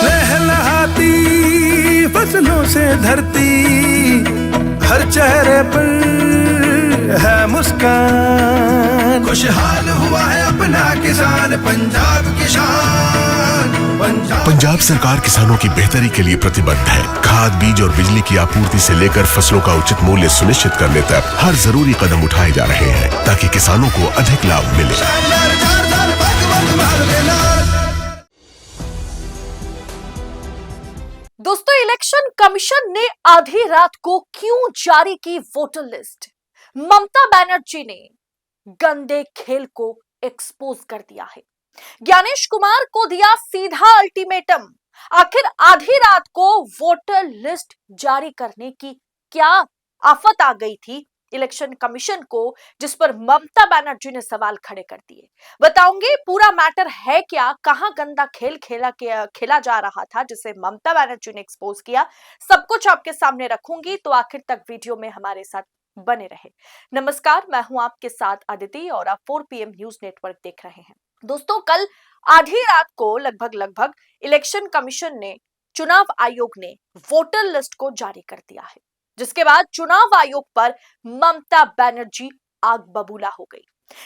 लहलहाती फसलों से धरती, हर चेहरे पर है मुस्कान, खुशहाल हुआ है अपना किसान, पंजाब किसान। पंजाब सरकार किसानों की बेहतरी के लिए प्रतिबद्ध है। खाद, बीज और बिजली की आपूर्ति से लेकर फसलों का उचित मूल्य सुनिश्चित करने तक हर जरूरी कदम उठाए जा रहे हैं ताकि किसानों को अधिक लाभ मिले। दोस्तों, इलेक्शन कमीशन ने आधी रात को क्यों जारी की वोटर लिस्ट? ममता बनर्जी ने गंदे खेल को एक्सपोज कर दिया है। ज्ञानेश कुमार को दिया सीधा अल्टीमेटम। आखिर आधी रात को वोटर लिस्ट जारी करने की क्या आफत आ गई थी इलेक्शन कमीशन को, जिस पर ममता बनर्जी ने सवाल खड़े कर दिए। बताऊंगी पूरा मैटर है क्या, कहां गंदा खेल खेला जा रहा था जिसे ममता बनर्जी ने एक्सपोज किया, सब कुछ आपके सामने रखूंगी, तो आखिर तक वीडियो में हमारे साथ बने रहे। नमस्कार, मैं हूं आपके साथ अदिति और आप 4 PM न्यूज नेटवर्क देख रहे हैं। दोस्तों, कल आधी रात को लगभग इलेक्शन कमीशन ने, चुनाव आयोग ने वोटर लिस्ट को जारी कर दिया है, जिसके बाद चुनाव आयोग पर ममता बनर्जी आग बबूला हो गई।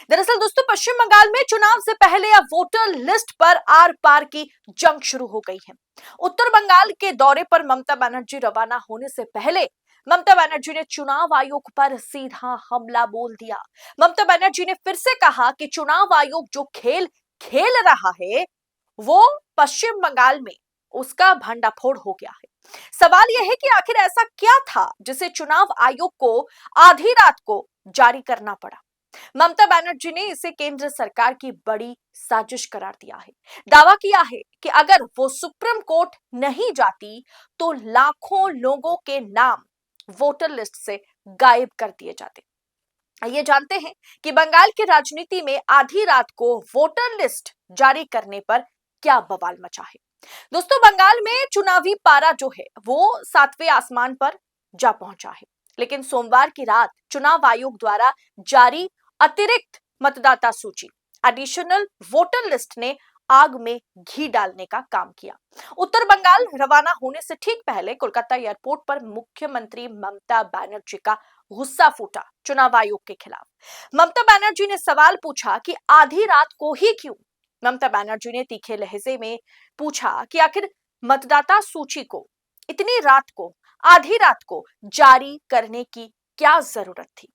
दरअसल दोस्तों, पश्चिम बंगाल में चुनाव से पहले अब वोटर लिस्ट पर आर पार की जंग शुरू हो गई है। उत्तर बंगाल के दौरे पर ममता बनर्जी रवाना होने से पहले ममता बनर्जी ने चुनाव आयोग पर सीधा हमला बोल दिया। ममता बनर्जी ने फिर से कहा कि चुनाव आयोग जो खेल खेल रहा है वो पश्चिम बंगाल में उसका भंडाफोड़ हो गया है। सवाल यह है कि आखिर ऐसा क्या था जिसे चुनाव आयोग को आधी रात को जारी करना पड़ा। ममता बनर्जी ने इसे केंद्र सरकार की बड़ी साजिश करार दिया है। दावा किया है कि अगर वो सुप्रीम कोर्ट नहीं जाती तो लाखों लोगों के नाम वोटर लिस्ट से गायब कर दिए जाते। ये जानते हैं कि बंगाल की राजनीति में आधी रात को वोटर लिस्ट जारी करने पर क्या बवाल मचा है। दोस्तों, बंगाल में चुनावी पारा जो है वो 7वें आसमान पर जा पहुंचा है, लेकिन सोमवार की रात चुनाव आयोग द्वारा जारी अतिरिक्त मतदाता सूची, एडिशनल वोटर लिस्ट ने आग में घी डालने का काम किया। उत्तर बंगाल रवाना होने से ठीक पहले कोलकाता एयरपोर्ट पर मुख्यमंत्री ममता बनर्जी का गुस्सा फूटा चुनाव आयोग के खिलाफ। ममता बनर्जी ने सवाल पूछा कि आधी रात को ही क्यों। ममता बनर्जी ने तीखे लहजे में पूछा कि आखिर मतदाता सूची को इतनी रात को, आधी रात को जारी करने की क्या जरूरत थी।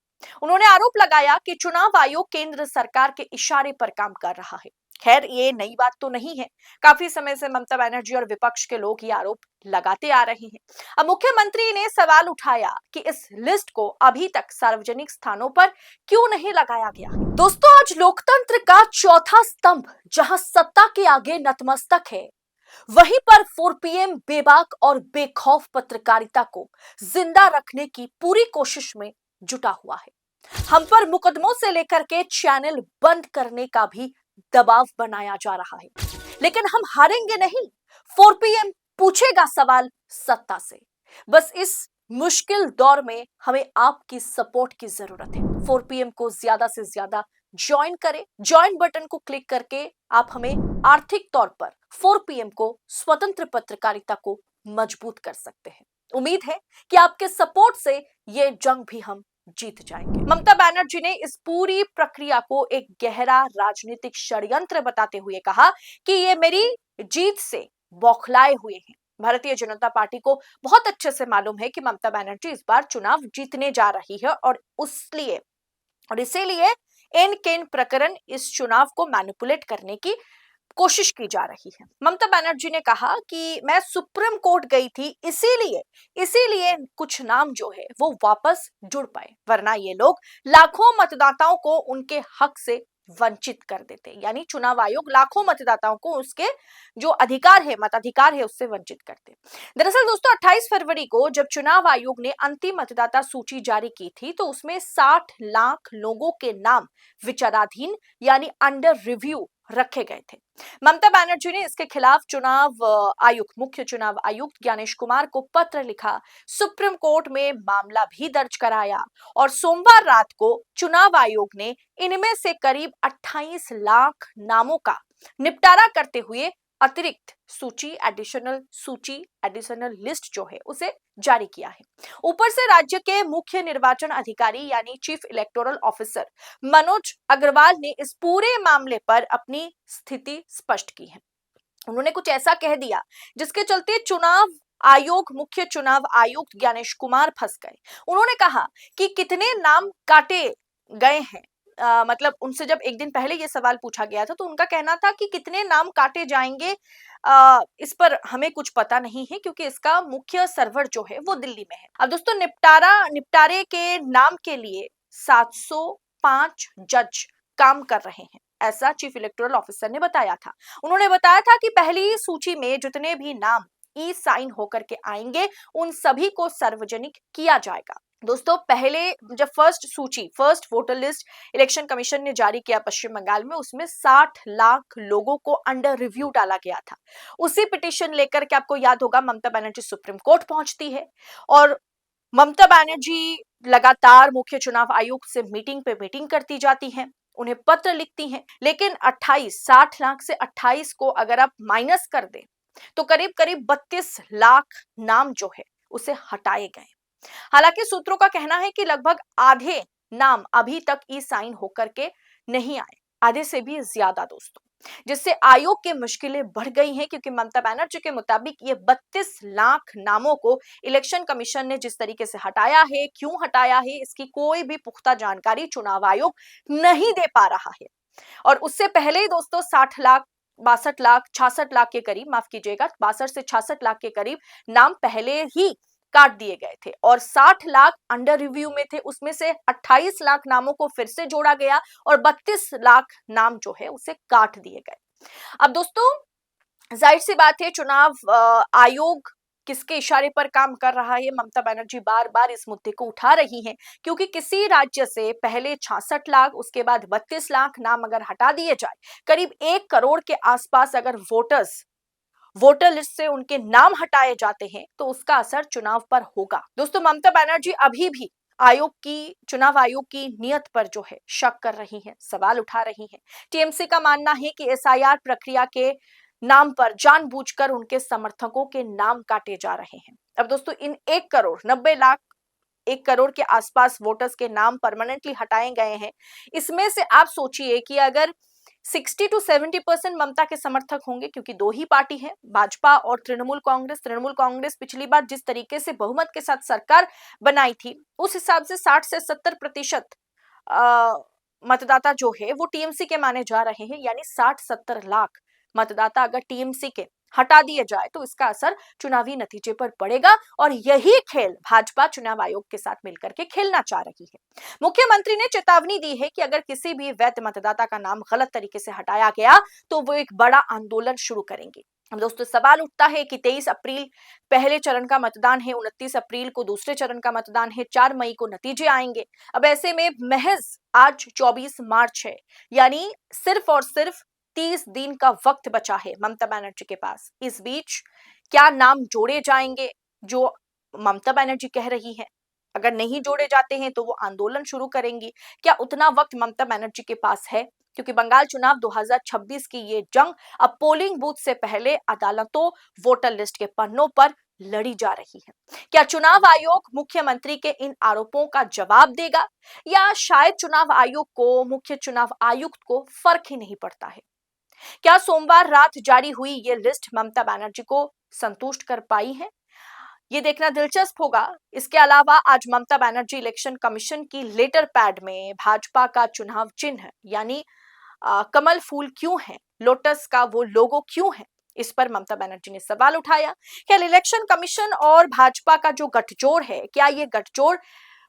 उन्होंने आरोप लगाया कि चुनाव आयोग केंद्र सरकार के इशारे पर काम कर रहा है। खैर, ये नई बात तो नहीं है, काफी समय से ममता बनर्जी और विपक्ष के लोग ये आरोप लगाते आ रहे हैं। अब मुख्यमंत्री ने सवाल उठाया कि इस लिस्ट को अभी तक सार्वजनिक स्थानों पर क्यों नहीं लगाया गया है। दोस्तों, आज लोकतंत्र का चौथा स्तंभ जहां सत्ता के आगे नतमस्तक है, वहीं पर 4 PM बेबाक और बेखौफ पत्रकारिता को जिंदा रखने की पूरी कोशिश में जुटा हुआ है। हम पर मुकदमों से लेकर के चैनल बंद करने का भी दबाव बनाया जा रहा है, लेकिन हम हारेंगे नहीं। 4 PM पूछेगा सवाल सत्ता से। बस इस मुश्किल दौर में हमें आपकी सपोर्ट की जरूरत है। 4 PM को ज्यादा से ज्यादा ज्वाइन करें। ज्वाइन बटन को क्लिक करके आप हमें आर्थिक तौर पर 4 PM को, स्वतंत्र पत्रकारिता को मजबूत कर सकते हैं। उम्मीद है कि आपके सपोर्ट से ये जंग भी हम जीत जाएंगे। ममता बनर्जी ने इस पूरी प्रक्रिया को एक गहरा राजनीतिक षड्यंत्र बताते हुए कहा कि ये मेरी जीत से बौखलाए हुए हैं। भारतीय जनता पार्टी को बहुत अच्छे से मालूम है कि ममता बनर्जी इस बार चुनाव जीतने जा रही है और इसीलिए इन केन प्रकरण इस चुनाव को मैनिपुलेट करने की कोशिश की जा रही है। ममता बनर्जी ने कहा कि मैं सुप्रीम कोर्ट गई थी, इसीलिए कुछ नाम जो है वो वापस जुड़ पाए, वरना ये लोग लाखों मतदाताओं को उनके हक से वंचित कर देते। यानी चुनाव आयोग लाखों मतदाताओं को उसके जो अधिकार है, मताधिकार है, उससे वंचित करते। दरअसल दोस्तों, 28 फरवरी को जब चुनाव आयोग ने अंतिम मतदाता सूची जारी की थी तो उसमें 60 लाख लोगों के नाम विचाराधीन यानी अंडर रिव्यू रखे गए थे। ममता बनर्जी ने इसके खिलाफ मुख्य चुनाव आयुक्त ज्ञानेश कुमार को पत्र लिखा, सुप्रीम कोर्ट में मामला भी दर्ज कराया और सोमवार रात को चुनाव आयोग ने इनमें से करीब 28 लाख नामों का निपटारा करते हुए अतिरिक्त सूची, एडिशनल लिस्ट जो है उसे जारी किया है। ऊपर से राज्य के मुख्य निर्वाचन अधिकारी यानी chief electoral officer Manoj Agrawal ने इस पूरे मामले पर अपनी स्थिति स्पष्ट की है। उन्होंने कुछ ऐसा कह दिया जिसके चलते मुख्य चुनाव आयुक्त ज्ञानेश कुमार फंस गए। उन्होंने कहा कि कितने नाम काटे गए हैं, मतलब उनसे जब एक दिन पहले ये सवाल पूछा गया था तो उनका कहना था कि कितने नाम काटे जाएंगे इस पर हमें कुछ पता नहीं है, क्योंकि इसका मुख्य सर्वर जो है वो दिल्ली में है। अब दोस्तों, निपटारे के नाम के लिए 705 जज काम कर रहे हैं, ऐसा चीफ इलेक्टोरल ऑफिसर ने बताया था। उन्होंने बताया था कि पहली सूची में जितने भी नाम ई साइन होकर के आएंगे उन सभी को सार्वजनिक किया जाएगा। दोस्तों, पहले जब first voter list election commission ने जारी किया पश्चिम बंगाल में, उसमें 60 लाख लोगों को अंडर रिव्यू डाला गया था। उसी पिटीशन लेकर के आपको याद होगा ममता बनर्जी सुप्रीम कोर्ट पहुंचती है और ममता बनर्जी लगातार मुख्य चुनाव आयुक्त से मीटिंग पे मीटिंग करती जाती हैं, उन्हें पत्र लिखती हैं, लेकिन 60 लाख से 28 को अगर आप माइनस कर दें तो करीब 32 लाख नाम जो है उसे हटाए गए। हालांकि सूत्रों का कहना है कि लगभग आधे नाम अभी तक ई साइन होकर के नहीं आए, आधे से भी ज्यादा दोस्तों, जिससे आयोग की मुश्किलें बढ़ गई हैं, क्योंकि ममता बनर्जी के मुताबिक ये 32 लाख नामों को इलेक्शन कमीशन ने जिस तरीके से हटाया है, क्यों हटाया है, इसकी कोई भी पुख्ता जानकारी चुनाव आयोग नहीं दे पा रहा है। और उससे पहले ही दोस्तों 66 लाख के करीब, माफ कीजिएगा, 62 से 66 लाख के करीब नाम पहले ही काट दिए गए थे और 60 लाख अंडर रिव्यू में थे। उसमें से 28 लाख नामों को फिर से जोड़ा गया और 32 लाख नाम जो है उसे काट दिए गए। अब दोस्तों, जाहिर सी बात है, चुनाव आयोग किसके इशारे पर काम कर रहा है? ममता बनर्जी बार बार इस मुद्दे को उठा रही हैं, क्योंकि किसी राज्य से पहले 66 लाख, उसके बाद 32 लाख नाम अगर हटा दिए जाए, करीब 1 करोड़ के आसपास अगर वोटर लिस्ट से उनके नाम हटाए जाते हैं तो उसका असर चुनाव पर होगा। दोस्तों, ममता बनर्जी अभी भी चुनाव आयोग की नियत पर जो है शक कर रही हैं, सवाल उठा रही हैं। टीएमसी का मानना है कि एसआईआर प्रक्रिया के नाम पर जानबूझकर उनके समर्थकों के नाम काटे जा रहे हैं। अब दोस्तों, इन 1 करोड़ के आसपास वोटर्स के नाम परमानेंटली हटाए गए हैं। इसमें से आप सोचिए कि अगर 60 to 70% ममता के समर्थक होंगे, क्योंकि 2 ही पार्टी है, भाजपा और तृणमूल कांग्रेस पिछली बार जिस तरीके से बहुमत के साथ सरकार बनाई थी, उस हिसाब से 60 से 70% मतदाता जो है वो टीएमसी के माने जा रहे हैं। यानी 60-70 लाख मतदाता अगर टीएमसी के हटा दिए जाए तो इसका असर चुनावी नतीजे पर पड़ेगा और यही खेल भाजपा चुनाव आयोग के साथ मिलकर के खेलना चाह रही है। मुख्यमंत्री ने चेतावनी दी है कि अगर किसी भी वैध मतदाता का नाम गलत तरीके से हटाया गया तो वो एक बड़ा आंदोलन शुरू करेंगे। दोस्तों, सवाल उठता है कि 23 अप्रैल पहले चरण का मतदान है, 29 अप्रैल को दूसरे चरण का मतदान है, 4 मई को नतीजे आएंगे। अब ऐसे में महज आज 24 मार्च है, यानी सिर्फ और सिर्फ 30 दिन का वक्त बचा है ममता बनर्जी के पास। इस बीच क्या नाम जोड़े जाएंगे जो ममता बनर्जी कह रही है? अगर नहीं जोड़े जाते हैं तो वो आंदोलन शुरू करेंगी। क्या उतना वक्त ममता बनर्जी के पास है? क्योंकि बंगाल चुनाव 2026 की ये जंग अब पोलिंग बूथ से पहले अदालतों, वोटर लिस्ट के पन्नों पर लड़ी जा रही है। क्या चुनाव आयोग मुख्यमंत्री के इन आरोपों का जवाब देगा, या शायद चुनाव आयोग को, मुख्य चुनाव आयुक्त को फर्क ही नहीं पड़ता है? क्या सोमवार रात जारी हुई ये लिस्ट ममता बनर्जी को संतुष्ट कर पाई है? ये देखना दिलचस्प होगा। इसके अलावा आज ममता बनर्जी इलेक्शन कमीशन की लेटर पैड में भाजपा का चुनाव चिन्ह यानी कमल फूल क्यों है, लोटस का वो लोगो क्यों है, इस पर ममता बनर्जी ने सवाल उठाया। क्या इलेक्शन कमीशन और भाजपा का जो गठजोड़ है, क्या ये गठजोड़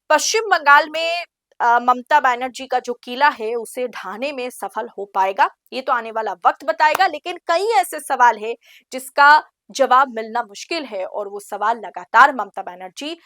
पश्चिम बंगाल में ममता बनर्जी का जो किला है उसे ढाने में सफल हो पाएगा? ये तो आने वाला वक्त बताएगा, लेकिन कई ऐसे सवाल है जिसका जवाब मिलना मुश्किल है और वो सवाल लगातार ममता बनर्जी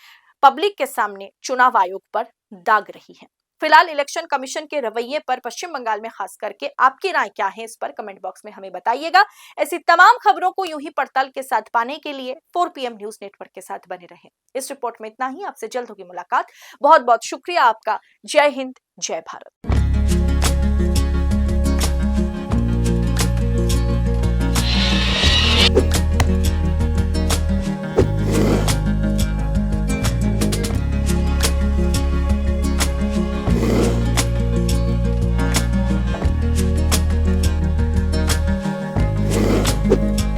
पब्लिक के सामने चुनाव आयोग पर दाग रही है। फिलहाल इलेक्शन कमीशन के रवैये पर पश्चिम बंगाल में खास करके आपकी राय क्या है, इस पर कमेंट बॉक्स में हमें बताइएगा। ऐसी तमाम खबरों को यूं ही पड़ताल के साथ पाने के लिए 4 PM न्यूज नेटवर्क के साथ बने रहें। इस रिपोर्ट में इतना ही, आपसे जल्द होगी मुलाकात। बहुत बहुत शुक्रिया आपका। जय हिंद, जय भारत। है।